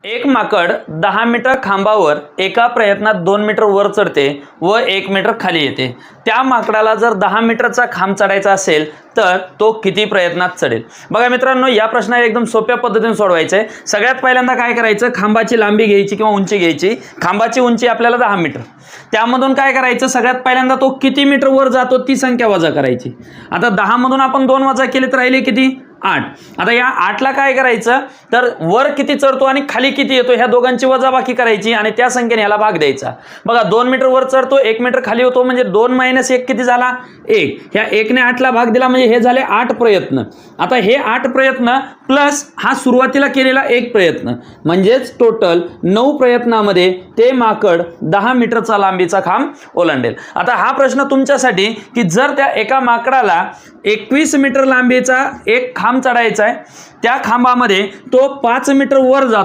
एक माकड 10 मीटर खांबावर एका प्रयत्नात 2 मीटर वर चढते व 1 मीटर खाली येते। त्या माकडाला जर 10 मीटरचा खांब चढायचा असेल तर तो किती प्रयत्नात चढेल? बघा मित्रांनो, या प्रश्नाला एकदम सोप्या पद्धतीने सोडवायचं आहे। सगळ्यात पहिल्यांदा काय करायचं, खांबाची लांबी घ्यायची किंवा उंची घ्यायची। खांबाची उंची आपल्याला 10 मीटर, त्यामधून काय करायचं, सगळ्यात पहिल्यांदा तो किती मीटर वर जातो ती संख्या वजा करायची। आता 10 मधून आपण 2 वजा केले तर राहिले किती, 8। आता या 8 ला काय करायचं, तर वर किती चढतो आणि खाली किती येतो ह्या दोघांची वजाबाकी करायची आणि त्या संख्येने याला भाग द्यायचा। बघा 2 मीटर वर चढतो 1 मीटर खाली होतो म्हणजे 2 - 1 किती झाला, 1। ह्या 1 ने 8 ला भाग दिला म्हणजे हे झाले 8 प्रयत्न। आता हे 8 प्रयत्न प्लस हा सुरुवातीला केलेला 1 प्रयत्न म्हणजेच टोटल 9 प्रयत्नामध्ये ते माकड 10 मीटरचा लांबीचा खांब ओलांडेल। आता हा प्रश्न तुमच्यासाठी की जर त्या एका माकडाला 21 मीटर लांबीचा एक खांब चढायचा आहे, त्या खांबामध्ये तो 5 मीटर वर जातो